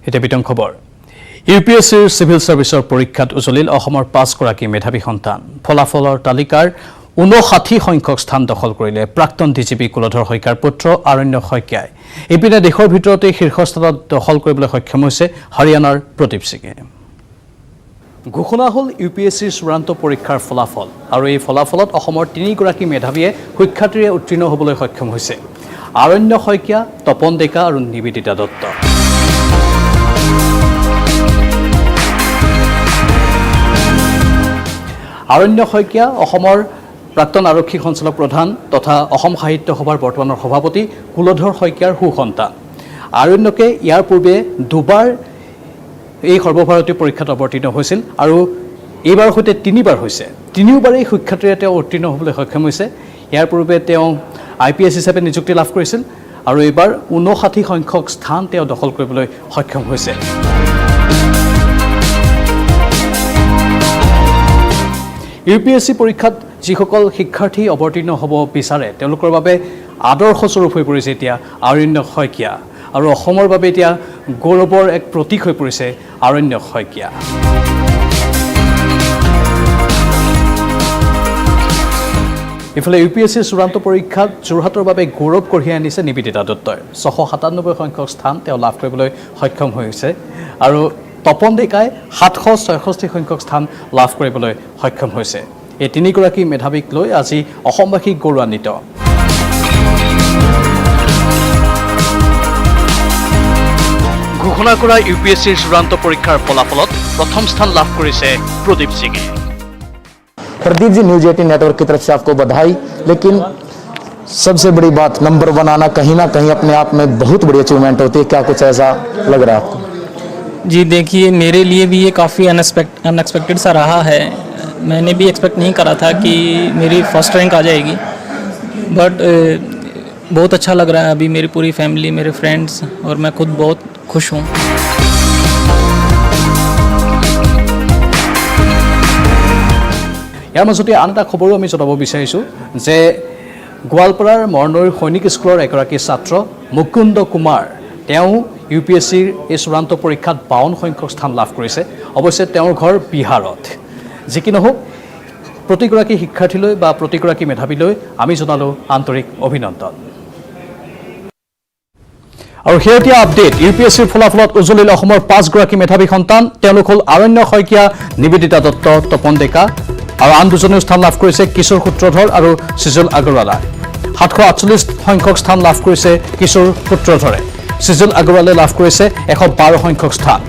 এটা বিতং খবৰ ইউপিএছচিৰ সিভিল সাৰ্ভিসৰ পৰীক্ষাত উজলিল অসমৰ 5 গৰাকী মেধাৱী সন্তান ফলাফলৰ তালিকাৰ 59 সংখ্যক স্থান দখল কৰিলে প্ৰাক্তন ডিজিপি কুলধৰ শইকীয়াৰ পুত্ৰ আৰণ্য শইকীয়াই ইপিনে দেশৰ ভিতৰতে শীৰ্ষস্থানত দখল কৰিবলৈ সক্ষম হৈছে হৰিয়ানাৰ প্ৰদীপ সিঙে ঘোষণা হল ইউপিএছচিৰ চূড়ান্ত পৰীক্ষাৰ ফলাফল আৰু এই ফলাফলত অসমৰ 3 গৰাকী মেধাৱীয়ে শিক্ষাৰ্থীৰে উত্তীৰ্ণ হ'বলৈ সক্ষম হৈছে আৰণ্য শইকীয়া তপন ডেকা আৰু নিবেদিতা দত্ত আৰণ্য শইকীয়া অসমৰ প্ৰাক্তন আৰক্ষী সঞ্চালক প্ৰধান তথা অসম সাহিত্য সভাৰ বৰ্তমানৰ সভাপতি কুলধৰ শইকীয়াৰ সুসন্তান আৰণ্যকে ইয়াৰ পূৰ্বে দুবাৰ এই সৰ্বভাৰতীয় পৰীক্ষাত অৱতীৰ্ণ হৈছিল আৰু এইবাৰ সৈতে তিনিবাৰ হৈছে তিনিওবাৰেই শিক্ষাৰ্থীৰে তেওঁ উত্তীৰ্ণ হ'বলৈ সক্ষম হৈছে ইয়াৰ পূৰ্বে তেওঁ আইপিএছ হিচাপে নিযুক্তি লাভ কৰিছিল আৰু এইবাৰ 59 সংখ্যক স্থান তেওঁ দখল কৰিবলৈ সক্ষম হৈছে ইউপিএছচি পৰীক্ষাত যিসকল শিক্ষাৰ্থী অৱতীৰ্ণ হ'ব বিচাৰে তেওঁলোকৰ বাবে আদৰ্শস্বৰূপ হৈ পৰিছে এতিয়া আৰণ্য শইকীয়া আৰু অসমৰ বাবে এতিয়া গৌৰৱৰ এক প্ৰতীক হৈ পৰিছে আৰণ্য শইকীয়া ইফালে ইউপিএছচিৰ চূড়ান্ত পৰীক্ষাত যোৰহাটৰ বাবে গৌৰৱ কঢ়িয়াই আনিছে নিবেদিতা দত্তই 697 সংখ্যক স্থান তেওঁ লাভ কৰিবলৈ সক্ষম হৈছে আৰু তপন ডেকাই 766 সংখ্যক স্থান লাভ কৰিবলৈ সক্ষম হৈছে এই 3 গৰাকী মেধাৱীক লৈ আজি অসমবাসী গৌৰৱান্বিত ঘোষণা কৰা ইউপিএছচিৰ চূড়ান্ত পৰীক্ষাৰ ফলাফলত প্ৰথম স্থান লাভ কৰিছে প্ৰদীপ সিঙে प्रदीप जी न्यूज 18 नेटवर्क की तरफ से आपको बधाई लेकिन सबसे बड़ी बात नंबर 1 आना कहीं ना कहीं अपने आप में बहुत बड़ी अचीवमेंट होती है क्या कुछ ऐसा लग रहा है आपको जी देखिए मेरे लिए भी ये काफ़ी अनएक्सपेक्टेड सा रहा है मैंने भी एक्सपेक्ट नहीं करा था कि मेरी फर्स्ट रैंक आ जाएगी बट बहुत अच्छा लग रहा है अभी मेरी पूरी फैमिली मेरे फ्रेंड्स और मैं खुद बहुत खुश हूँ ইয়াৰ মাজতে আন এটা খবৰো আমি জনাব বিচাৰিছোঁ যে গোৱালপাৰাৰ মৰণৈৰ সৈনিক স্কুলৰ এগৰাকী ছাত্ৰ মুকুন্দ কুমাৰ তেওঁ ইউপিএছচিৰ এই চূড়ান্ত পৰীক্ষাত 52 সংখ্যক স্থান লাভ কৰিছে অৱশ্যে তেওঁৰ ঘৰ বিহাৰত যি কি নহওক প্ৰতিগৰাকী শিক্ষাৰ্থীলৈ বা প্ৰতিগৰাকী মেধাৱীলৈ আমি জনালোঁ আন্তৰিক অভিনন্দন আৰু শেহতীয়া আপডেট ইউপিএছচিৰ ফলাফলত উজলিল অসমৰ 5 গৰাকী মেধাৱী সন্তান তেওঁলোক হ'ল আৰণ্য শইকীয়া নিবেদিতা দত্ত তপন ডেকা আৰু আন দুজনেও স্থান লাভ কৰিছে কিশোৰ সূত্ৰধৰ আৰু সিজল আগৰৱালা 748 সংখ্যক স্থান লাভ কৰিছে কিশোৰ সূত্ৰধৰে সিজল আগৰৱালে লাভ কৰিছে 112 সংখ্যক স্থান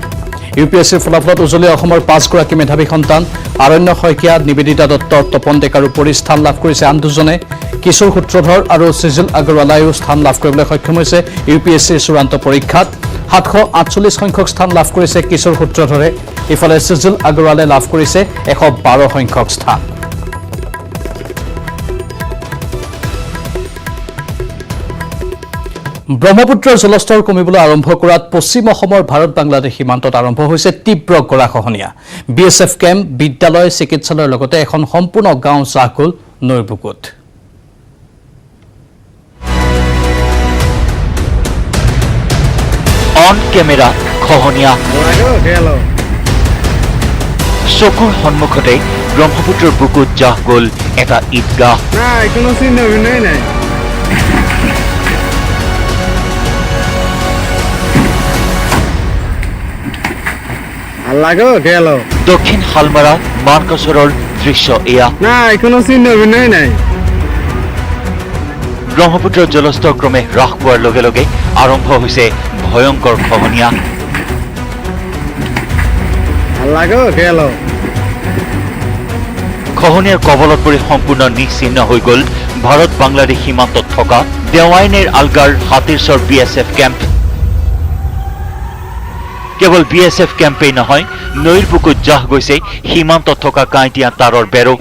ইউপিএছচিৰ ফলাফলত উজলি অসমৰ 5 গৰাকী মেধাৱী সন্তান আৰণ্য শইকীয়া নিবেদিতা দত্ত তপন ডেকাৰ উপৰি স্থান লাভ কৰিছে আন দুজনে কিশোৰ সূত্ৰধৰ আৰু সিজল আগৰৱালায়ো স্থান লাভ কৰিবলৈ সক্ষম হৈছে ইউপিএছচিৰ চূড়ান্ত পৰীক্ষাত 748 সংখ্যক স্থান লাভ কৰিছে কিশোৰ সূত্ৰধৰে ইফালে সিজল আগৰৱালে লাভ কৰিছে 112 সংখ্যক স্থান ব্ৰহ্মপুত্ৰৰ জলস্তৰ কমিবলৈ আৰম্ভ কৰাত পশ্চিম অসমৰ ভাৰত বাংলাদেশ সীমান্তত আৰম্ভ হৈছে তীব্ৰ গৰাখহনীয়া বিএছএফ কেম্প বিদ্যালয় চিকিৎসালয়ৰ লগতে এখন সম্পূৰ্ণ গাঁও চাহ গ'ল নৈৰ বুকুত অন কেমেৰা খহনীয়া চকুৰ সন্মুখতে ব্ৰহ্মপুত্ৰৰ বুকুত জাহ গ'ল এটা ঈদগাহ কোনো চিহ্ন অভিনয় নাই দক্ষিণ হালমাৰা মানকাছৰৰ দৃশ্য এয়া কোনো চিহ্ন অভিনয় নাই ব্ৰহ্মপুত্ৰৰ জলস্তৰ ক্ৰমে হ্ৰাস পোৱাৰ লগে লগে আৰম্ভ হৈছে ভয়ংকৰ খহনীয়া খহনীয়াৰ কবলত পৰি সম্পূৰ্ণ নিশ্চিহ্ন হৈ গ'ল ভাৰত বাংলাদেশ সীমান্তত থকা দেৱাইনেৰ আলগাৰ হাতীৰচৰ বিএছএফ কেম্প কেৱল বিএছএফ কেম্পেই নহয় নৈৰ বুকুত জাহ গৈছে সীমান্তত থকা কাঁইটীয়া তাঁৰৰ বেৰো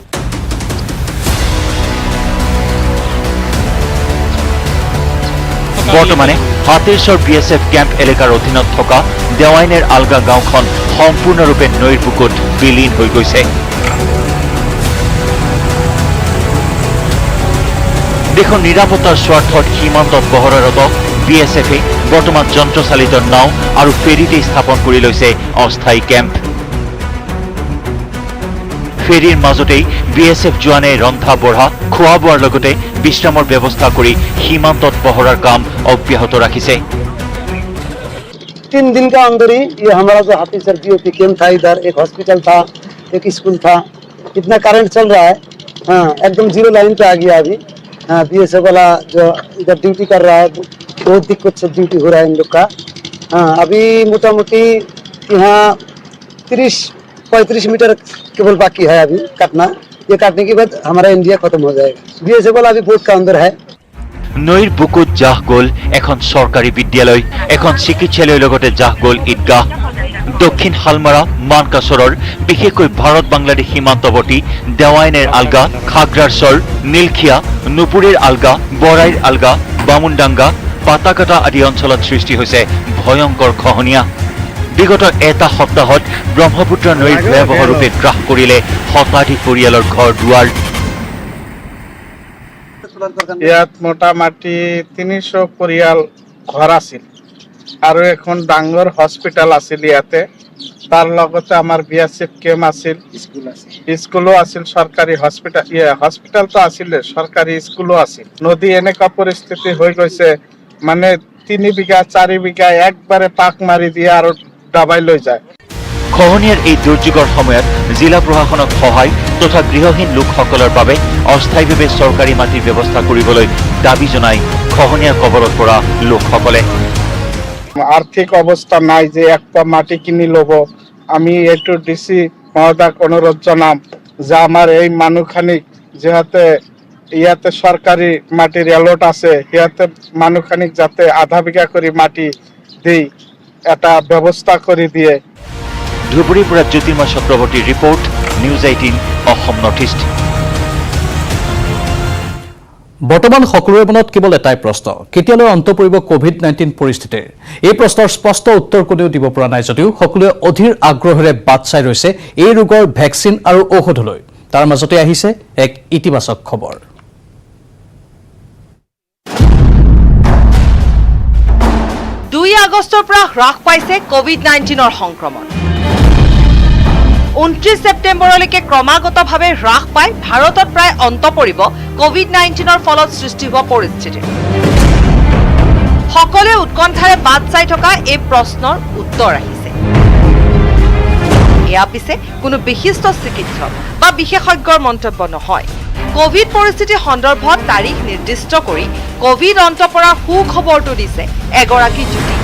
বৰ্তমানে হাতীৰচৰ বিএছএফ কেম্প এলেকাৰ অধীনত থকা দেৱাইনেৰ আলগা গাঁওখন সম্পূৰ্ণৰূপে নৈৰ বুকুত বিলীন হৈ গৈছে দেশৰ নিৰাপত্তাৰ স্বাৰ্থত সীমান্তত পহৰাৰত BSFে বৰ্তমান যন্ত্ৰচালিত নাও আৰু ফেৰীতে স্থাপন কৰি লৈছে অস্থায়ী কেম্প। ফেৰীৰ মাজতেই BSF জোৱানে ৰন্ধা বঢ়া খোৱা বোৱাৰ লগতে বিশ্ৰামৰ ব্যৱস্থা কৰি সীমান্তত পহৰাৰ কাম অব্যাহত ৰাখিছে। 3 दिन का अंदर ही ये हमारा जो हाफिजर BOP कैंप था, इधर एक हॉस्पिटल था, एक स्कूल था, इतना करंट चल रहा है। हाँ, एकदम जीरो लाइन पे आ गया अभी। हाँ, BSF वाला जो इधर ड्यूटी कर रहा है, बहुत दिक्कत से ड्यूटी हो रहा है इन लोग का। हाँ, अभी मोटा मोटी यहाँ 30-35 मीटर केवल बाकी है अभी काटना। ये काटने के बाद हमारा इंडिया खत्म हो जाएगा। BSF वाला अभी बहुत का अंदर है। নৈৰ বুকুত জাহ গ'ল এখন চৰকাৰী বিদ্যালয়, এখন চিকিৎসালয়ৰ লগতে জাহ গ'ল ঈদগাহ। দক্ষিণ হালমাৰা মানকাছৰৰ বিশেষকৈ ভাৰত বাংলাদেশ সীমান্তৱৰ্তী দেৱাইনেৰ আলগা, খাগৰাৰ চৰ, নীলখিয়া, নুপুৰীৰ আলগা, বৰাইৰ আলগা, বামুনডাংগা, পাতাকাটা আদি অঞ্চলত সৃষ্টি হৈছে ভয়ংকৰ খহনীয়া। বিগত এটা সপ্তাহত ব্ৰহ্মপুত্ৰ নৈৰ ভয়াৱহ ৰূপে গ্ৰাস কৰিলে শতাধিক পৰিয়ালৰ ঘৰ দুৱাৰ। ইয়াত মোটামুটি 300 পৰিয়াল ঘৰ আছিল আৰু এখন ডাঙৰ হস্পিটেল আছিল ইয়াতে। তাৰ লগতে আমাৰ BSF কেম্প আছিল, স্কুলো আছিল, চৰকাৰী হস্পিটেলটো আছিলে, চৰকাৰী স্কুলো আছিল। নদী এনেকুৱা পৰিস্থিতি হৈ গৈছে, মানে 3 বিঘা 4 বিঘা একবাৰে পাক মাৰি দিয়ে আৰু দাবাই লৈ যায়। খহনীয়াৰ এই দুৰ্যোগৰ সময়ত জিলা প্ৰশাসনক সহায় তথা গৃহহীন লোকসকলৰ বাবে অস্থায়ীভাৱে চৰকাৰী মাটিৰ ব্যৱস্থা কৰিবলৈ দাবী জনাই খহনীয়াৰ কবলত পৰা লোকসকলে। আৰ্থিক অৱস্থা নাই যে একটা মাটি কিনি ল'ব। আমি এইটো DC মহোদয়ক অনুৰোধ জনাম যে আমাৰ এই মানুহখিনিক যিহেতু ইয়াতে চৰকাৰী মাটিৰ এলট আছে, সিহঁতে মানুহখিনিক যাতে আধা বিঘা কৰি মাটি দি এটা ব্যৱস্থা কৰি দিয়ে। ধুবুৰীৰ পৰা জ্যোতিৰ্ময় চক্ৰৱৰ্তীৰ report, news 18 Assam north east. বৰ্তমান সকলোৰে মনত কেৱল এটাই প্ৰশ্ন, কেতিয়ালৈ অন্ত পৰিব COVID-19 পৰিস্থিতিৰ? এই প্ৰশ্নৰ স্পষ্ট উত্তৰ কোনেও দিব পৰা নাই যদিও সকলোৱে অধীৰ আগ্ৰহেৰে বাট চাই ৰৈছে এই ৰোগৰ ভেকচিন আৰু ঔষধলৈ। তাৰ মাজতে আহিছে এক ইতিবাচক খবৰ। 2 আগষ্টৰ পৰা হ্ৰাস পাইছে COVID-19ৰ সংক্ৰমণ। 29 ছেপ্টেম্বৰলৈকে ক্ৰমাগতভাৱে হ্ৰাস পাই ভাৰতত প্ৰায় অন্ত পৰিব COVID-19ৰ ফলত সৃষ্টি হোৱা পৰিস্থিতি। সকলোৱে উৎকণ্ঠাৰে বাট চাই থকা এই প্ৰশ্নৰ উত্তৰ আহিছে। এয়া পিছে কোনো বিশিষ্ট চিকিৎসক বা বিশেষজ্ঞৰ মন্তব্য নহয়। কোভিড পৰিস্থিতি সন্দৰ্ভত তাৰিখ নিৰ্দিষ্ট কৰি কোভিড অন্ত পৰাৰ সুখবৰটো দিছে এগৰাকী যুৱতী।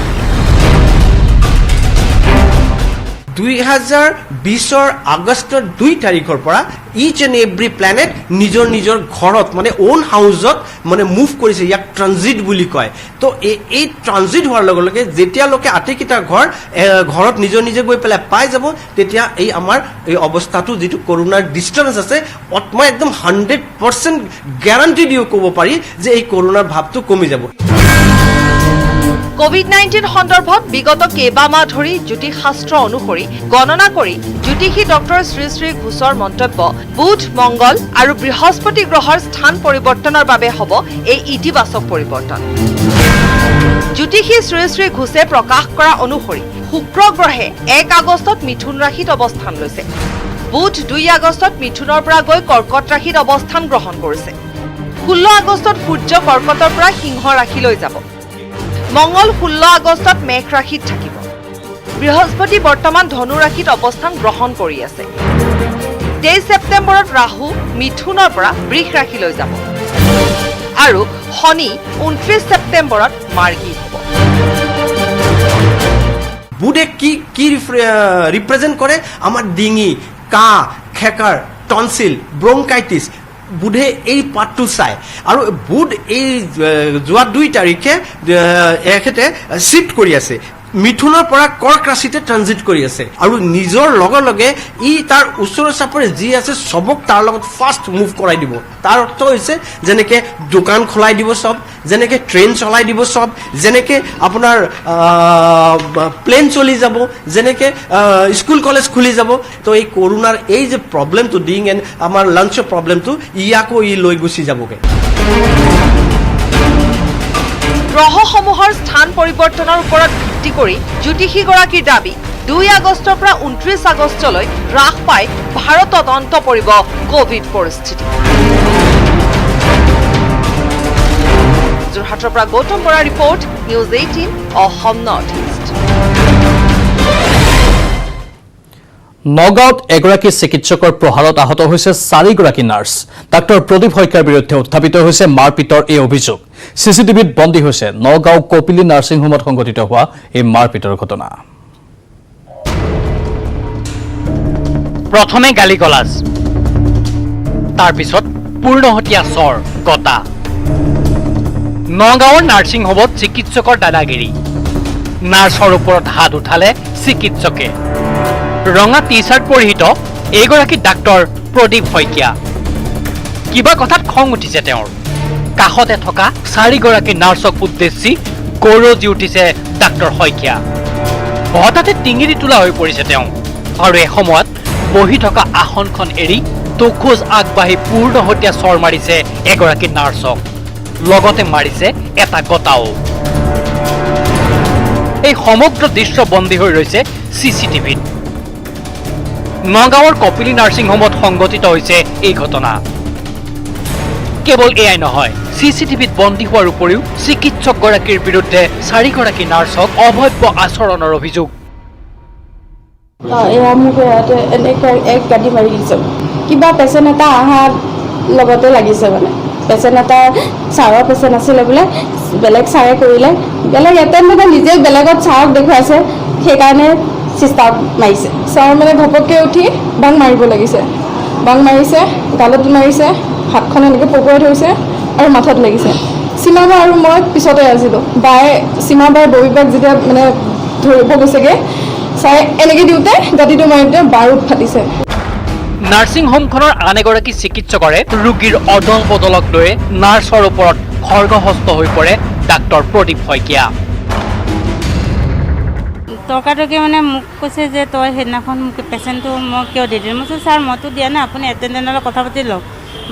2020 আগষ্টৰ 2 তাৰিখৰ পৰা ইচ এণ্ড এভৰি প্লেনেট নিজৰ নিজৰ ঘৰত মানে ওন হাউচত মানে মুভ কৰিছে, ইয়াক ট্ৰানজিট বুলি কয়। তো এই ট্ৰানজিট হোৱাৰ লগে লগে যেতিয়ালৈকে আটাইকেইটা ঘৰত নিজৰ নিজে গৈ পেলাই পাই যাব, তেতিয়া এই আমাৰ এই অৱস্থাটো যিটো কৰোণাৰ ডিষ্টেঞ্চ আছে, মই একদম 100% গেৰাণ্টি দিও ক'ব পাৰি যে এই কৰোণাৰ ভাৱটো কমি যাব। COVID-19 সন্দৰ্ভত বিগত কেইবামাহ ধৰি জ্যোতিষশাস্ত্ৰ অনুসৰি গণনা কৰি জ্যোতিষী ডক্টৰ শ্ৰী শ্ৰী ঘোষৰ মন্তব্য, বুধ, মংগল আৰু বৃহস্পতি গ্ৰহৰ স্থান পৰিৱৰ্তনৰ বাবে হ'ব এই ইতিবাচক পৰিৱৰ্তন। জ্যোতিষী শ্ৰী শ্ৰী ঘোষে প্ৰকাশ কৰা অনুসৰি শুক্ৰ গ্ৰহে 1 আগষ্টত মিথুন ৰাশিত অৱস্থান লৈছে। বুধ 2 আগষ্টত মিথুনৰ পৰা গৈ কৰ্কট ৰাশিত অৱস্থান গ্ৰহণ কৰিছে। 16 আগষ্টত সূৰ্য কৰ্কটৰ পৰা সিংহ ৰাশিলৈ যাব। মংগল 16 আগষ্টত মেঘ ৰাশিত থাকিব। বৃহস্পতি বৰ্তমান ধনু ৰাশিত অৱস্থান গ্ৰহণ কৰি আছে। 23 ছেপ্টেম্বৰত ৰাহু মিথুনৰ পৰা বৃষ ৰাশিলৈ যাব আৰু শনি 29 ছেপ্টেম্বৰত মাৰ্গী হ'ব। বুধে কি ৰিপ্ৰেজেণ্ট কৰে? আমাৰ ডিঙি, কাহ, খেকাৰ, টনচিল, ব্ৰংকাইটিছ, বুধে এই পাঠটো চায়। আৰু বুধ এই যোৱা 2 তাৰিখে এখেতে শিফ্ট কৰি আছে, মিথুনৰ পৰা কৰ্ক ৰাশিতে ট্ৰানজিট কৰি আছে আৰু নিজৰ লগে লগে ই তাৰ ওচৰ চাপৰে যি আছে চবক তাৰ লগত ফাষ্ট মুভ কৰাই দিব। তাৰ অৰ্থ হৈছে যেনেকে দোকান খোলাই দিব চব, যেনেকে ট্ৰেইন চলাই দিব চব, যেনেকে আপোনাৰ প্লেন চলি যাব, যেনেকে স্কুল কলেজ খুলি যাব। তো এই কৰোণাৰ এই যে প্ৰব্লেমটো ডিং এণ্ড আমাৰ লাঞ্চৰ প্ৰব্লেমটো ইয়াকো ই লৈ গুচি যাবগৈ। গ্ৰহসমূহৰ স্থান পৰিৱৰ্তনৰ ওপৰত ভিত্তি কৰি জ্যোতিষীগৰাকীৰ দাবী 2 আগষ্টৰ পৰা 29 আগষ্টলৈ হ্ৰাস পাই ভাৰতত অন্ত পৰিব কোভিড পৰিস্থিতি। যোৰহাটৰ পৰা গৌতম বৰাৰ report, news 18 Assam north east. নগাঁৱত এগৰাকী চিকিৎসকৰ প্ৰহাৰত আহত হৈছে 4গৰাকী নাৰ্ছ। ডাক্তৰ প্ৰদীপ শইকীয়াৰ বিৰুদ্ধে উত্থাপিত হৈছে মাৰপিটৰ এই অভিযোগ। চিচিটিভিত বন্দী হৈছে নগাঁও কপিলী নাৰ্ছিং হোমত সংঘটিত হোৱা এই মাৰপিটৰ ঘটনা। প্ৰথমে গালিগলাজ, তাৰপিছত পূৰ্ণহতীয়া চৰ গতা। নগাঁৱৰ নাৰ্ছিং হোমত চিকিৎসকৰ দাদাগিৰি, নাৰ্ছৰ ওপৰত হাত উঠালে চিকিৎসকে। ৰঙা টি চাৰ্ট পৰিহিত এইগৰাকী ডাক্তৰ প্ৰদীপ শইকীয়া। কিবা কথাত খং উঠিছে তেওঁৰ। কাষতে থকা 4গৰাকী নাৰ্ছক উদ্দেশ্যি গৰজি উঠিছে ডাক্তৰ শইকীয়া। হঠাতে টিঙিৰি তোলা হৈ পৰিছে তেওঁ আৰু এসময়ত বহি থকা আসনখন এৰি দুখোজ আগবাঢ়ি পূৰ্ণহতীয়া চৰ মাৰিছে এগৰাকী নাৰ্ছক, লগতে মাৰিছে এটা গতাও। এই সমগ্ৰ দৃশ্য বন্দী হৈ ৰৈছে চিচিটিভিত। নগাঁৱৰ কপিলী নাৰ্ছিং হোমত সংঘটিত হৈছে এই ঘটনা। কেৱল এয়াই নহয়, চিচিটিভিত বন্দী হোৱাৰ উপৰিও চিকিৎসকগৰাকীৰ বিৰুদ্ধে 4গৰাকী নাৰ্ছক অভব্য আচৰণৰ অভিযোগ। এয়া মোক এনেকৈ এক গাড়ী মাৰি দিছে। কিবা পেচেণ্ট এটা অহাৰ লগতে লাগিছে, মানে পেচেণ্ট এটা ছাৰৰ পেচেণ্ট আছিলে বোলে, বেলেগ ছাৰে কৰিলে, বেলেগ এটেণ্ডেণ্টে নিজে বেলেগত ছাৰক দেখুৱাইছে, সেইকাৰণে চিষ্টাৰক মাৰিছে। ছাৰ মানে ঘপককৈ উঠি বাং মাৰিব লাগিছে, বাং মাৰিছে, গালত মাৰিছে, হাতখন এনেকৈ পকোৱাই ধৰিছে আৰু মাথাত লাগিছে। সীমা বা আৰু মই পিছতে আছিলোঁ। সীমা বাৰ ববীবাক যেতিয়া মানে ধৰিব গৈছেগৈ, ছাৰে এনেকৈ দিওঁতে গাঁতিটো মাৰোঁতে বাৰুদ ফাটিছে। নাৰ্ছিং হোমখনৰ আন এগৰাকী চিকিৎসকৰে ৰোগীৰ অদল বদলক লৈ নাৰ্ছৰ ওপৰত খৰ্গহস্ত হৈ পৰে ডাক্তৰ প্ৰদীপ শইকীয়া। তৰ্কাতৰ্কি মানে মোক কৈছে যে তই সেইদিনাখন মোক পেচেণ্টটো মই কিয় দি দিম। মই কৈছোঁ ছাৰ মইতো দিয়া নাই, আপুনি এটেণ্ডেণ্টৰ লগত কথা পাতি লওক,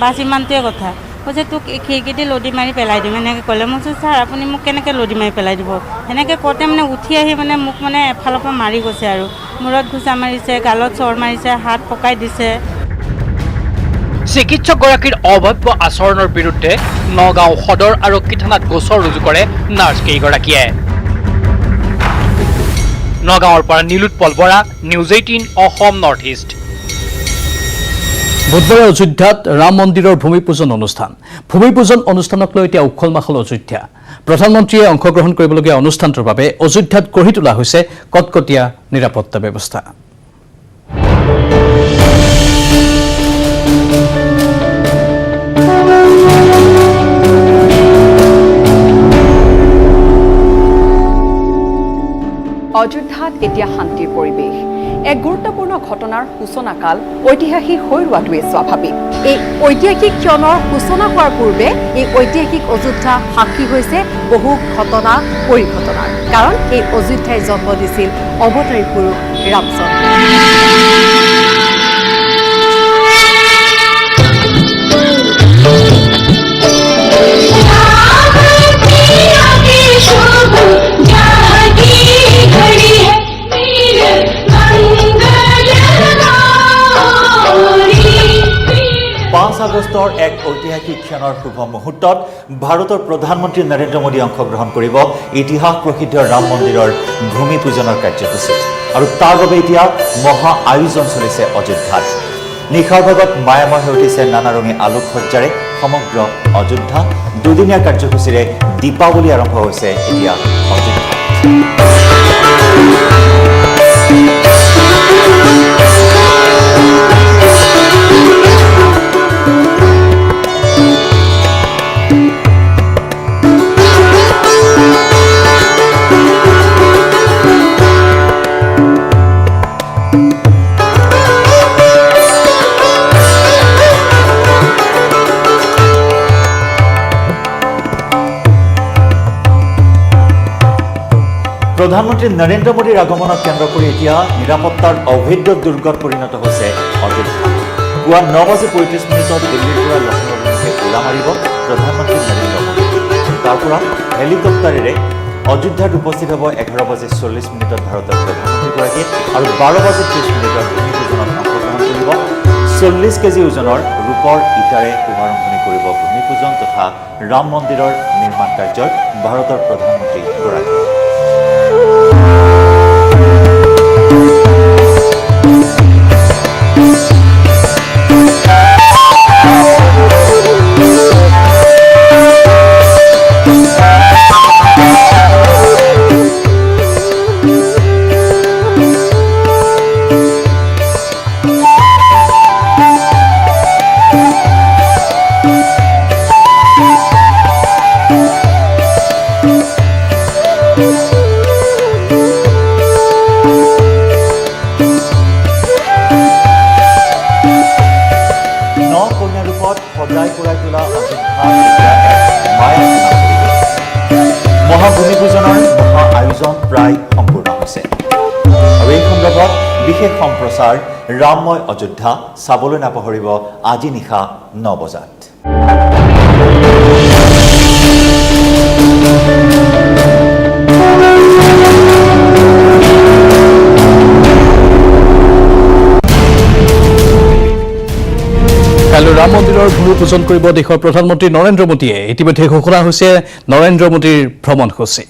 বাছ ইমানটোৱে কথা। কৈছে তোক খিৰিকীদি লদি মাৰি পেলাই দিম এনেকৈ ক'লে। মই কৈছোঁ ছাৰ আপুনি মোক কেনেকৈ লদি মাৰি পেলাই দিব। সেনেকৈ কওঁতে মানে উঠি আহি মানে মোক মানে এফালৰ পৰা মাৰি গৈছে আৰু মূৰত ঘোচা মাৰিছে, গালত চৰ মাৰিছে, হাত পকাই দিছে। চিকিৎসকগৰাকীৰ অভব্য আচৰণৰ বিৰুদ্ধে নগাঁও সদৰ আৰক্ষী থানাত গোচৰ ৰুজু কৰে নাৰ্ছকেইগৰাকীয়ে। নগাঁৱৰ পৰা Nilotpal Bora, news 18 Assam north east. বুধবাৰে অযোধ্যাত ৰাম মন্দিৰৰ ভূমি পূজন অনুষ্ঠান। ভূমি পূজন অনুষ্ঠানক লৈ এতিয়া উখল মাখল অযোধ্যা। প্ৰধানমন্ত্ৰীয়ে অংশগ্ৰহণ কৰিবলগীয়া অনুষ্ঠানটোৰ বাবে অযোধ্যাত গঢ়ি তোলা হৈছে কটকটীয়া নিৰাপত্তা ব্যৱস্থা। অযোধ্যাত এতিয়া শান্তিৰ পৰিৱেশ। এক গুৰুত্বপূৰ্ণ ঘটনাৰ সূচনাকাল ঐতিহাসিক হৈ ৰোৱাটোৱে স্বাভাৱিক। এই ঐতিহাসিক ক্ষণৰ সূচনা হোৱাৰ পূৰ্বে এই ঐতিহাসিক অযোধ্যা সাক্ষী হৈছে বহু ঘটনা পৰিঘটনাৰ। কাৰণ এই অযোধ্যাই জন্ম দিছিল অৱতাৰী পুৰুষ ৰামচন্দ্ৰ। আগষ্টৰ এক ঐতিহাসিক ক্ষণৰ শুভ মুহূৰ্তত ভাৰতৰ প্ৰধানমন্ত্ৰী নৰেন্দ্ৰ মোদী অংশগ্ৰহণ কৰিব ইতিহাস প্ৰসিদ্ধ ৰাম মন্দিৰৰ ভূমি পূজনৰ কাৰ্যসূচীত। আৰু তাৰ বাবে এতিয়া মহা আয়োজন চলিছে অযোধ্যাত। নিশাৰ ভাগত মায়াময় হৈ উঠিছে নানা ৰঙী আলোকসজ্জাৰে সমগ্ৰ অযোধ্যা। দুদিনীয়া কাৰ্যসূচীৰে দীপাৱলী আৰম্ভ হৈছে এতিয়া অযোধ্যাত। প্ৰধানমন্ত্ৰী নৰেন্দ্ৰ মোদীৰ আগমনক কেন্দ্ৰ কৰি এতিয়া নিৰাপত্তাৰ অভেদ্য দুৰ্গত পৰিণত হৈছে অযোধ্যা। পুৱা 9:35 দিল্লীৰ পৰা লক্ষ্ণৌ অভিমুখে উৰা মাৰিব প্ৰধানমন্ত্ৰী নৰেন্দ্ৰ মোদী। তাৰ পৰা হেলিকপ্টাৰেৰে অযোধ্যাত উপস্থিত হ'ব 11:40 ভাৰতৰ প্ৰধানমন্ত্ৰীগৰাকী আৰু 12:30 ভূমিপূজনত অংশগ্ৰহণ কৰিব। 40 কেজি ওজনৰ ৰূপৰ ইটাৰে শুভাৰম্ভণি কৰিব ভূমিপূজন তথা ৰাম মন্দিৰৰ নিৰ্মাণ কাৰ্যৰ ভাৰতৰ প্ৰধানমন্ত্ৰীগৰাকী। মহাভূমিপূজনৰ মহা আয়োজন প্ৰায় সম্পূৰ্ণ হৈছে আৰু এই সন্দৰ্ভত বিশেষ সম্প্ৰচাৰ ৰামময় অযোধ্যা চাবলৈ নাপাহৰিব আজি নিশা 9 বজাত। কাইলৈ ৰাম মন্দিৰৰ ভূমিপূজন কৰিব দেশৰ প্ৰধানমন্ত্ৰী নৰেন্দ্ৰ মোদীয়ে। ইতিমধ্যে ঘোষণা হৈছে নৰেন্দ্ৰ মোদীৰ ভ্ৰমণসূচী।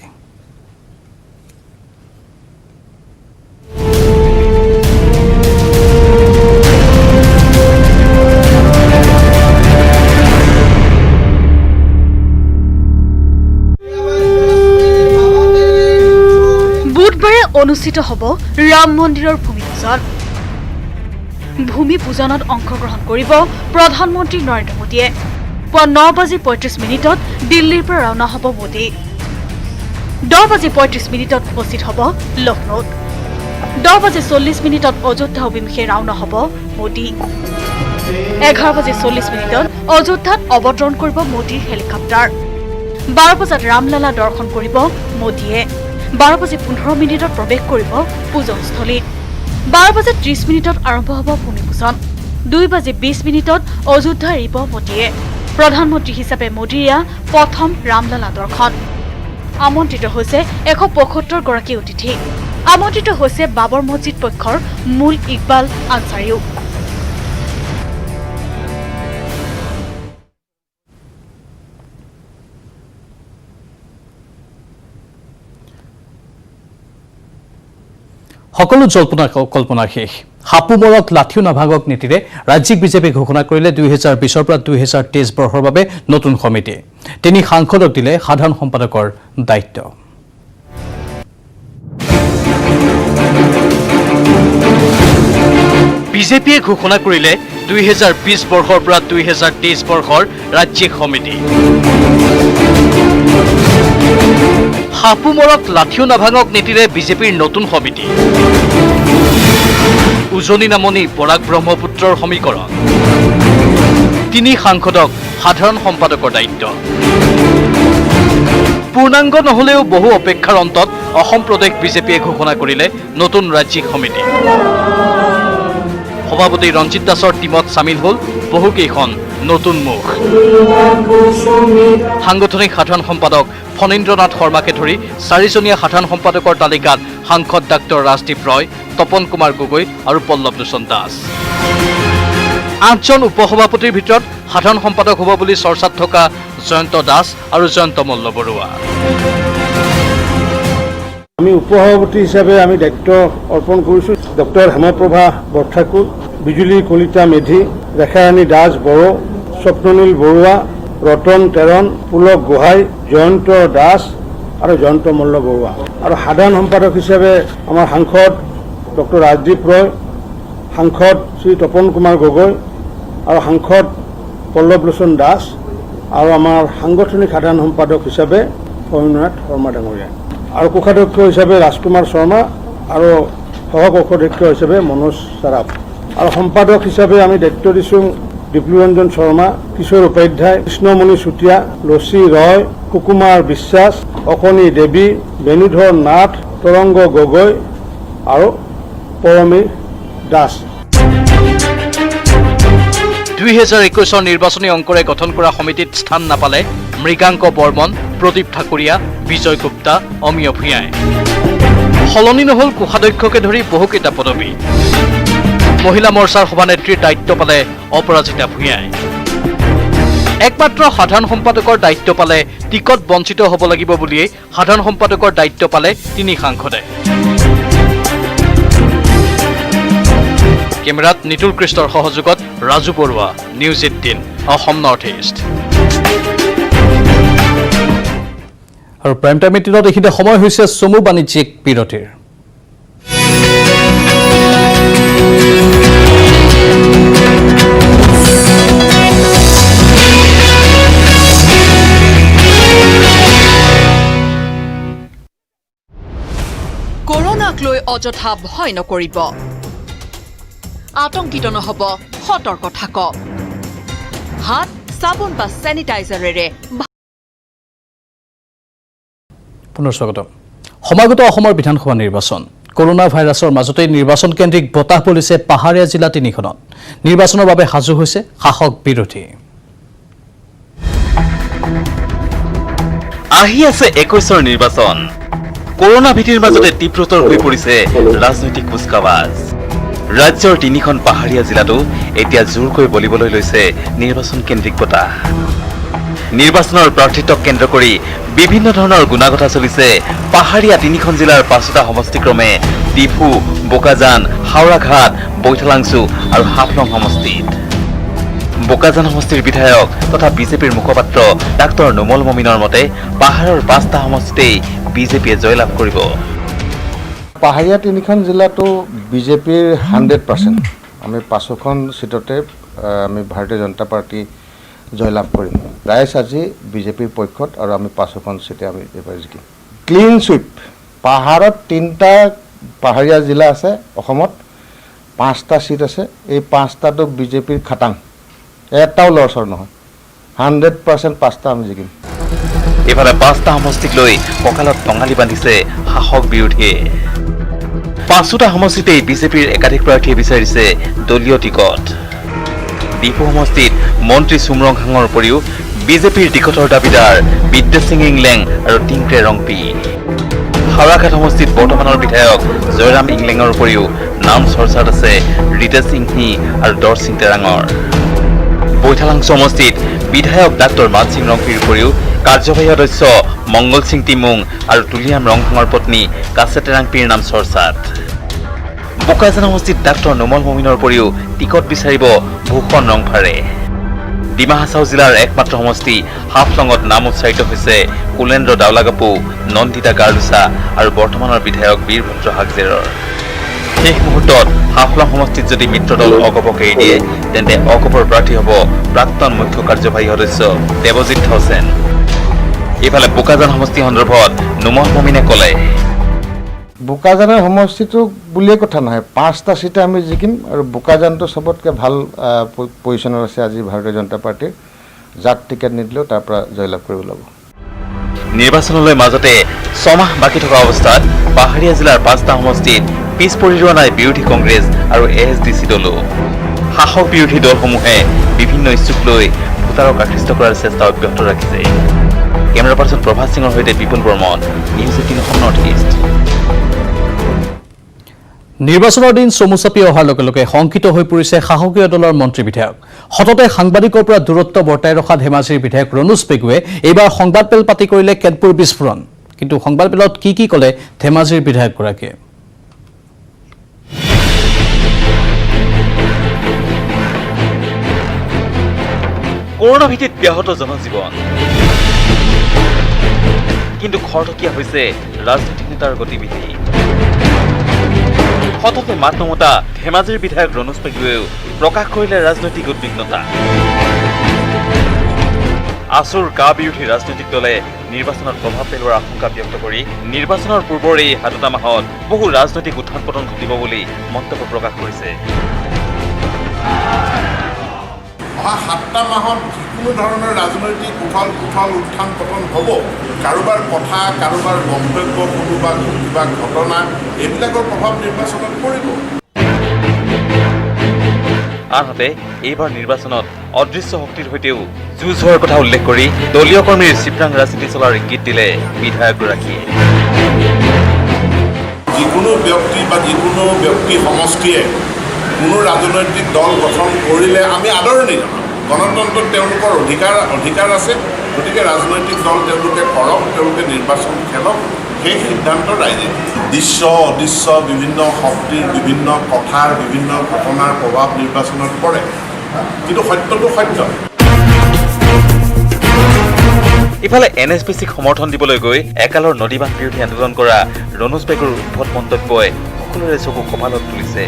বুধবাৰে অনুষ্ঠিত হ'ব ৰাম মন্দিৰৰ ভূমিপূজন। ভূমিপূজনত অংশগ্ৰহণ কৰিব প্ৰধানমন্ত্ৰী নৰেন্দ্ৰ মোদীয়ে। পুৱা 9:35 দিল্লীৰ পৰা ৰাওনা হ'ব মোদী। 10:35 উপস্থিত হ'ব লক্ষ্ণৌত। 10:40 অযোধ্যা অভিমুখে ৰাওনা হ'ব মোদী। 11:40 অযোধ্যাত অৱতৰণ কৰিব মোদীৰ হেলিকপ্টাৰ। 12 বজাত ৰামলালা দৰ্শন কৰিব মোদীয়ে। 12:15 প্ৰৱেশ কৰিব পূজনস্থলীত। 12:30 আৰম্ভ হ'ব ভূমিপূজন। 2:20 অযোধ্যা এৰিব মোদীয়ে। প্ৰধানমন্ত্ৰী হিচাপে মোদীৰ এয়া প্ৰথম ৰামলালা দৰ্শন। আমন্ত্ৰিত হৈছে 175 গৰাকী অতিথি। আমন্ত্ৰিত হৈছে বাবৰ মছজিদ পক্ষৰ মূল ইকবাল আনচাৰীও। সকলো কল্পনা শেষ। হাপুমৰক লাঠিও নাভাঙক নীতিৰে ৰাজ্যিক বিজেপি ঘোষণা কৰিলে 2020 পৰা 2023 বৰ্ষৰ বাবে নতুন সমিতি। 3 সাংসদক দিলে সাধাৰণ সম্পাদকৰ দায়িত্ব। বিজেপিয়ে ঘোষণা কৰিলে 2020 বৰ্ষৰ পৰা 2023 বৰ্ষৰ ৰাজ্যিক সমিতি। হাপুমৰক লাঠিও নাভাঙক নীতিৰে বিজেপিৰ নতুন সমিতি। উজনি নামনি বৰাক ব্ৰহ্মপুত্ৰৰ সমীকৰণ। 3 সাংসদক সাধাৰণ সম্পাদকৰ দায়িত্ব। পূৰ্ণাংগ নহলেও বহু অপেক্ষাৰ অন্তত অসম প্ৰদেশ বিজেপিয়ে ঘোষণা কৰিলে নতুন ৰাজ্যিক সমিতি। সভাপতি ৰঞ্জিত দাসৰ টিমত চামিল হ'ল বহুকেইখন নতুন মুখ। সাংগঠনিক সাধাৰণ সম্পাদক ফণীন্দ্ৰনাথ শৰ্মাকে ধৰি 4জনীয়া সাধাৰণ সম্পাদকৰ তালিকাত সাংসদ ডাক্তৰ ৰাজদীপ ৰয়, তপন কুমাৰ গগৈ আৰু পল্লৱ লোচন দাস। 8জন উপসভাপতিৰ ভিতৰত সাধাৰণ সম্পাদক হ'ব বুলি চৰ্চাত থকা জয়ন্ত দাস আৰু জয়ন্ত মল্ল বৰুৱা। আমি উপসভাপতি হিচাপে আমি দায়িত্ব অৰ্পণ কৰিছোঁ ডক্টৰ হেমপ্ৰভা বৰঠাকুৰ, বিজুলী কলিতা মেধি, ৰেখাৰাণী দাস বড়ো, স্বপ্ননীল বৰুৱা, ৰতন তেৰণ, পুলক গোহাঁই, জয়ন্ত দাস আৰু জয়ন্ত মল্ল বৰুৱা। আৰু সাধাৰণ সম্পাদক হিচাপে আমাৰ সাংসদ ডক্টৰ ৰাজদীপ ৰয়, সাংসদ শ্ৰী তপন কুমাৰ গগৈ আৰু সাংসদ পল্লৱ লোচন দাস আৰু আমাৰ সাংগঠনিক সাধাৰণ সম্পাদক হিচাপে ফণীন্দ্ৰনাথ শৰ্মা ডাঙৰীয়া আৰু কোষাধ্যক্ষ হিচাপে ৰাজকুমাৰ শৰ্মা আৰু সহ কোষাধ্যক্ষ হিচাপে মনোজ চাৰাফ আৰু সম্পাদক হিচাপে আমি দায়িত্ব দিছোঁ ডিপ্লুৰঞ্জন শৰ্মা, কিশোৰ উপাধ্যায়, কৃষ্ণমণি চুতীয়া, লচি ৰয়, সুকুমাৰ বিশ্বাস, অকণি দেৱী, বেণুধৰ নাথ, তৰংগ গগৈ আৰু পৰমী দাস। 2021 নিৰ্বাচনী অংকৰে গঠন কৰা সমিতিত স্থান নাপালে মৃগাংক বৰ্মন, প্ৰদীপ ঠাকুৰীয়া, বিজয় গুপ্তা, অমিয় ভূঞাই। সলনি নহল কোষাধ্যক্ষকে ধৰি বহুকেইটা পদবী। মহিলা মৰ্চাৰ সভানেত্ৰীৰ দায়িত্ব পালে অপৰাজিতা ভূঞাই। একমাত্ৰ সাধাৰণ সম্পাদকৰ দায়িত্ব পালে টিকট বঞ্চিত হ'ব লাগিব বুলিয়েই সাধাৰণ সম্পাদকৰ দায়িত্ব পালে 3 সাংসদে। কেমেৰাত নিতুল কৃষ্ণৰ সহযোগত Raju Barua, news 18, Assam north east. আৰু প্ৰাইম টাইম মিটিঙত এইখিনিতে সময় হৈছে চমু বাণিজ্যিক বিৰতিৰ। কৰোনাক লৈ অযথা ভয় নকৰিব, আতংকিত নহব, সতৰ্ক থাকক। হাত চাবোন বা চেনিটাইজাৰেৰে। পুনৰ স্বাগতম। সমাগত অসমৰ বিধানসভা নিৰ্বাচন। কৰোনা ভাইৰাছৰ মাজতেই নিৰ্বাচন কেন্দ্ৰিক বতাহ বলিছে পাহাৰীয়া জিলা 3খনত। নিৰ্বাচনৰ বাবে সাজু হৈছে শাসক বিৰোধী। আহি আছে 21ৰ নিৰ্বাচন। কৰোনা ভীতিৰ মাজতে তীব্ৰতৰ হৈ পৰিছে ৰাজনৈতিক কুচকাৱাজ। ৰাজ্যৰ 3খন পাহাৰীয়া জিলাতো এতিয়া জোৰকৈ বলিবলৈ লৈছে নিৰ্বাচন কেন্দ্ৰিক বতাহ। নিৰ্বাচনৰ প্ৰাৰ্থিত্বক কেন্দ্ৰ কৰি বিভিন্ন ধৰণৰ গুণাগথা চলিছে পাহাৰীয়া 3খন জিলাৰ 5টা সমষ্টিক্ৰমে ডিফু, বোকাজান, হাওৰাঘাট, বৈঠালাংছু আৰু হাফলং সমষ্টিত। বোকাজান সমষ্টিৰ বিধায়ক তথা বিজেপিৰ মুখপাত্ৰ ডাক্তৰ নুমল মমিনৰ মতে পাহাৰৰ 5টা সমষ্টিতেই বিজেপিয়ে জয়লাভ কৰিব। পাহাৰীয়া 3খন জিলাতো বিজেপিৰ 100%। আমি 5খন সিটতে আমি ভাৰতীয় জনতা পাৰ্টি জয়লাভ কৰিম। ৰাইজ আজি বিজেপিৰ পক্ষত আৰু আমি 5খন সিটে আমি এবাৰ জিকিম। Clean sweep. পাহাৰত 3টা পাহাৰীয়া জিলা আছে অসমত, 5টা সিট আছে। এই 5টাতো বিজেপিৰ খাটাং, এটাও লৰচৰ নহয়। 100% 5টা আমি জিকিম। ইফালে 5টা সমষ্টিক লৈ কঁকালত টঙালি বান্ধিছে শাসক বিৰোধীয়ে। 5টা সমষ্টিতেই বিজেপিৰ একাধিক প্ৰাৰ্থীয়ে বিচাৰিছে দলীয় টিকট। ডিফু সমষ্টিত মন্ত্ৰী চুমৰংহাঙৰ উপৰিও বিজেপিৰ টিকটৰ দাবীদাৰ বিদ্যেশ সিং ইংলেং আৰু টিংক্ৰে ৰংপি। হাওৰাঘাট সমষ্টিত বৰ্তমানৰ বিধায়ক জয়ৰাম ইংলেঙৰ উপৰিও নাম চৰ্চাত আছে ৰিতেশ সিংহি আৰু দৰ সিং তেৰাঙৰ। বৈঠালাংছু সমষ্টিত বিধায়ক ডাক্তৰ মান সিং ৰংপিৰ উপৰিও কাৰ্যবাহী সদস্য মংগল সিং টিমুং আৰু তুলিয়াম ৰংহাঙৰ পত্নী কাছে তেৰাংপিৰ নাম চৰ্চাত। বোকাজান সমষ্টিত ডাক্তৰ নুমল মমিনৰ উপৰিও টিকট বিচাৰিব ভূষণ ৰংফাৰে। ডিমা হাছাও জিলাৰ একমাত্ৰ সমষ্টি হাফলঙত নাম উচ্চাৰিত হৈছে কুলেন্দ্ৰ দাউলাগাপু, নন্দিতা গাৰ্লুচা আৰু বৰ্তমানৰ বিধায়ক বীৰভদ্ৰ হাগজেৰৰ। শেষ মুহূৰ্তত হাফলং সমষ্টিত যদি মিত্ৰদল অগপক এৰি দিয়ে তেন্তে অগপৰ প্ৰাৰ্থী হ'ব প্ৰাক্তন মুখ্য কাৰ্যবাহী সদস্য দেৱজিৎ থাউচেন। ইফালে বোকাজান সমষ্টি সন্দৰ্ভত নুমল মমিনে ক'লে, বোকাজানৰ সমষ্টিটো বুলিয়ে কথা নহয়, 5টা সিটে আমি জিকিম আৰু বোকাজানটো চবতকৈ ভাল পজিশ্যনত আছে আজি ভাৰতীয় জনতা পাৰ্টীৰ। যাক টিকেট নিদিলেও তাৰ পৰা জয়লাভ কৰিব লাগিব। নিৰ্বাচনলৈ মাজতে 6 মাহ বাকী থকা অৱস্থাত পাহাৰীয়া জিলাৰ 5টা সমষ্টিত পিছ পৰি ৰোৱা নাই বিৰোধী কংগ্ৰেছ আৰু ASDC দলো। শাসক বিৰোধী দলসমূহে বিভিন্ন ইচ্ছুক লৈ ভোটাৰক আকৃষ্ট কৰাৰ চেষ্টা অব্যাহত ৰাখিছে। কেমেৰা পাৰ্চন প্ৰভাত সিঙৰ সৈতে Bipul Barman, news 18 Assam north east. নিৰ্বাচনৰ দিন চমু চাপি অহাৰ লগে লগে শংকিত হৈ পৰিছে শাসকীয় দলৰ মন্ত্ৰী বিধায়ক। সততে সাংবাদিকৰ পৰা দূৰত্ব বৰ্তাই ৰখা ধেমাজিৰ বিধায়ক ৰণোজ পেগুৱে এইবাৰ সংবাদমেল পাতি কৰিলে কেতবোৰ বিস্ফোৰণ। কিন্তু সংবাদমেলত কি ক'লে ধেমাজিৰ বিধায়কগৰাকীয়ে? কৰোনা ভীতিত ব্যাহত জনজীৱন, কিন্তু খৰতকীয়া হৈছে ৰাজনৈতিক নেতাৰ গতিবিধি। সততে মাত নমতা ধেমাজিৰ বিধায়ক ৰণোজ পেগুৱেও প্ৰকাশ কৰিলে ৰাজনৈতিক উদ্বিগ্নতা। আছুৰ কা বিৰোধী ৰাজনৈতিক দলে নিৰ্বাচনত প্ৰভাৱ পেলোৱাৰ আশংকা ব্যক্ত কৰি নিৰ্বাচনৰ পূৰ্বৰ এই 7টা মাহত বহু ৰাজনৈতিক উত্থান পতন ঘটিব বুলি মন্তব্য প্ৰকাশ কৰিছে। অহা 7টা মাহত যিকোনো ধৰণৰ ৰাজনৈতিক উত্থান পতন হ'ব। কাৰোবাৰ কথা, কাৰোবাৰ মন্তব্য, কোনোবা কিবা ঘটনা, এইবিলাকৰ প্ৰভাৱ নিৰ্বাচনত পৰিব। আনহাতে এইবাৰ নিৰ্বাচনত অদৃশ্য শক্তিৰ সৈতেও যুঁজ হোৱাৰ কথা উল্লেখ কৰি দলীয় কৰ্মীৰ চিপ্ৰাং ৰাজনীতি চলাৰ ইংগিত দিলে বিধায়কগৰাকীয়ে। যিকোনো ব্যক্তি বা যিকোনো ব্যক্তি সমষ্টিয়ে কোনো ৰাজনৈতিক দল গঠন কৰিলে আমি আদৰণি জনাওঁ। গণতন্ত্ৰত তেওঁলোকৰ অধিকাৰ আছে, গতিকে ৰাজনৈতিক দল তেওঁলোকে কৰক, তেওঁলোকে নিৰ্বাচন খেলক, সেই সিদ্ধান্ত ৰাইজে। দৃশ্য অদৃশ্য বিভিন্ন শক্তিৰ বিভিন্ন কথাৰ বিভিন্ন ঘটনাৰ প্ৰভাৱ নিৰ্বাচনত পৰে, কিন্তু সত্যটো সত্য। ইফালে NSPCক সমৰ্থন দিবলৈ গৈ একালৰ নদীবান্ধ বিৰোধী আন্দোলন কৰা ৰণোজ পেগুৰ উদ্ভট মন্তব্যই সকলোৰে চকু কপালত তুলিছে।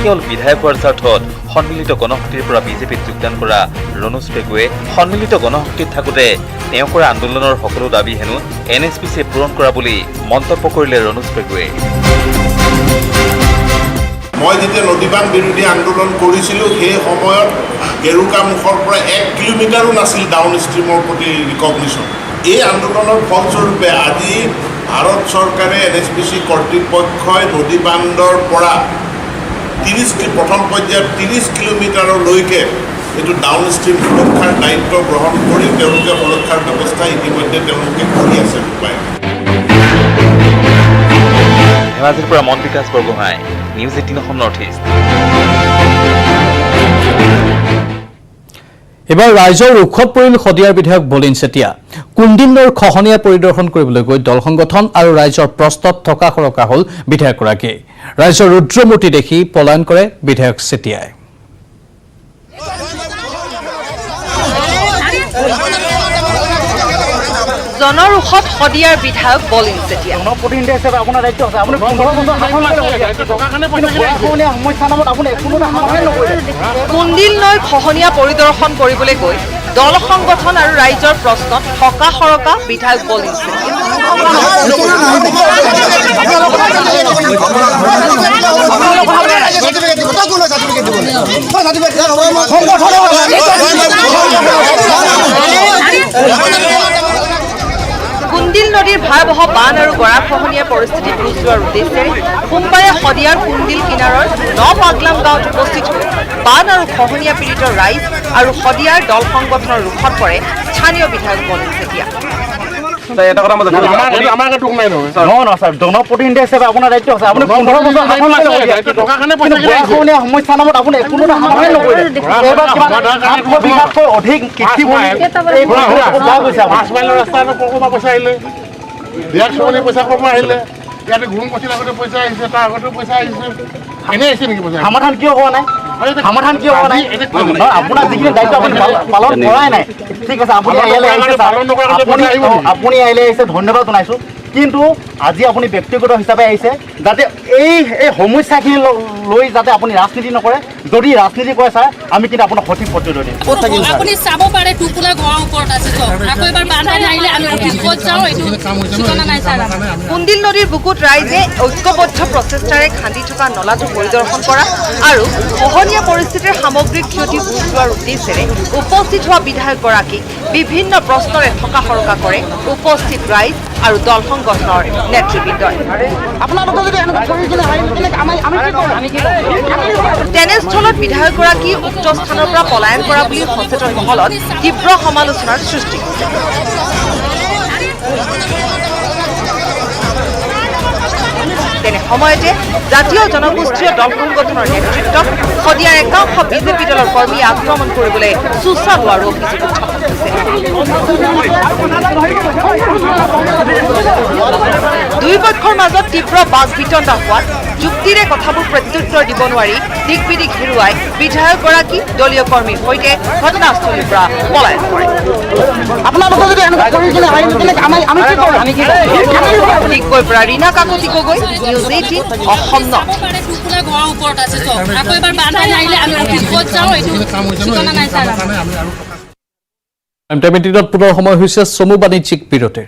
কেৱল বিধায়ক হোৱাৰ স্বাৰ্থত সন্মিলিত গণশক্তিৰ পৰা বিজেপিত যোগদান কৰা ৰণোজ পেগুৱে সন্মিলিত গণশক্তিত থাকোঁতে তেওঁ কৰা আন্দোলনৰ সকলো দাবী হেনো NSPCয়ে পূৰণ কৰা বুলি মন্তব্য কৰিলে ৰণোজ পেগুৱে। মই যেতিয়া নদীবান্ধ বিৰোধী আন্দোলন কৰিছিলোঁ সেই সময়ত গেৰুকামুখৰ পৰা 1 কিলোমিটাৰো নাছিল ডাউন ষ্ট্ৰীমৰ প্ৰতি ৰিকগনিশ্যন। এই আন্দোলনৰ ফলস্বৰূপে আজি ভাৰত চৰকাৰে NSPC কৰ্তৃপক্ষই নদীবান্ধৰ পৰা প্ৰথম পৰ্যায়ত 30 কিলোমিটাৰলৈকে এইটো ডাউন ষ্ট্ৰীম সুৰক্ষাৰ দায়িত্ব গ্ৰহণ কৰি তেওঁলোকে সুৰক্ষাৰ ব্যৱস্থা ইতিমধ্যে তেওঁলোকে কৰি আছে। ধেমাজিৰ পৰা Mon Bikash Borgohain, news 18 Assam north east. এবাৰ ৰাইজৰ ৰোষত পৰিল শদিয়াৰ বিধায়ক বলিন চেতিয়া। কুন্দিল নৈৰ খহনীয়া পৰিদৰ্শন কৰিবলৈ গৈ দল সংগঠন আৰু ৰাইজৰ প্ৰশ্নত থকা সৰকা হ'ল বিধায়কগৰাকী। ৰাইজৰ ৰুদ্ৰমূৰ্তি দেখি পলায়ন কৰে বিধায়ক চেতিয়াই। জনৰোষত শদিয়াৰ বিধায়ক বলিন চেতিয়া। কুন্দিল নৈ খহনীয়া পৰিদৰ্শন কৰিবলৈ গৈ দল সংগঠন আৰু ৰাইজৰ প্ৰশ্নত থকা সৰকা বিধায়ক বলিন চেতিয়া। কুন্দিল নদীৰ ভয়াৱহ বান আৰু গৰাখহনীয়া পৰিস্থিতি বুজ লোৱাৰ উদ্দেশ্যেৰে সোমবাৰে শদিয়াৰ কুন্দিল কিনাৰৰ নপাগলাম গাঁৱত উপস্থিত হৈ বান আৰু খহনীয়া পীড়িত ৰাইজ আৰু শদিয়াৰ দল সংগঠনৰ ৰোষত পৰে স্থানীয় বিধায়ক বলিন চেতিয়া। জনপ্ৰতিনিধি হিচাপে আপোনাৰ দায়িত্ব আছে। আপুনি 15 বছৰ শাসন সমস্যা নামত আপুনি কোনো সমাধান নকৰিলে। অধিক কৃষি পইচা আহিলে, বিয়াৰ চুমনি পইচা কম আহিলে, ইয়াতে ঘুম পচিৰ আগতে পইচা আহিছে, তাৰ আগতেও পইচা আহিছে, এনেই আহিছে নেকি পইচা? সমাধান কিয় হোৱা নাই? সমাধান কিয় হোৱা নাই? আপোনাৰ যিখিনি দায়িত্ব আপুনি পালন কৰাই নাই। ঠিক আছে, আপুনি আহিলে আহিছে, ধন্যবাদ জনাইছোঁ। কিন্তু আজি আপুনি ব্যক্তিগত হিচাপে আহিছে যাতে এই সমস্যাখিনি লৈ যাতে আপুনি ৰাজনীতি নকৰে। যদি ৰাজনীতি কৰে ছাৰ, আমি কিন্তু আপোনাক সঠিক প্ৰতিৰোধ দিম। আপুনি চাব পাৰে টুকুলা ঘৰৰ ওপৰত আছে। আকৌ এবাৰ বানপানী আহিলে আমি ক'ত যাওঁ এইটো ঠিকনা নাই ছাৰ। কুন্দিল নদীৰ বুকুত ৰাইজে ঐক্যবদ্ধ প্ৰচেষ্টাৰে খান্দি থকা নলাটো পৰিদৰ্শন কৰা আৰু খহনীয়া পৰিস্থিতিৰ সামগ্ৰিক ক্ষতি বুজ লোৱাৰ উদ্দেশ্যেৰে উপস্থিত হোৱা বিধায়কগৰাকীক বিভিন্ন প্ৰশ্নৰে থকা সৰকা কৰে উপস্থিত ৰাইজ আৰু দল সংগঠনৰ নেতৃবৃন্দই। তেনেস্থলত বিধায়কগৰাকী উক্ত স্থানৰ পৰা পলায়ন কৰা বুলি সচেতন মহলত তীব্ৰ সমালোচনাৰ সৃষ্টি হৈছে। তেনে সময়তে জাতীয় জনগোষ্ঠীয় দল সংগঠনৰ নেতৃত্বত শদিয়াৰ একাংশ বিজেপি দলৰ কৰ্মী আক্ৰমণ কৰিবলৈ চুচা হোৱাৰো অভিযোগ উত্থাপন হৈছে। দুই পক্ষৰ মাজত তীব্ৰ বাক বিতণ্ডা হোৱাত যুক্তিৰে কথাবোৰ প্ৰত্যুত্তৰ দিব নোৱাৰি দিকবিদিক হেৰুৱাই বিধায়কগৰাকী দলীয় কৰ্মীৰ সৈতে ঘটনাস্থলীৰ পৰা পলায়ন কৰে। দিগবৈৰ পৰা ৰীনা কাকতি গগৈ, নিউজ 18 অসম নৰ্থ। পুনৰ সময় হৈছে চমু বাণিজ্যিক বিৰতিৰ।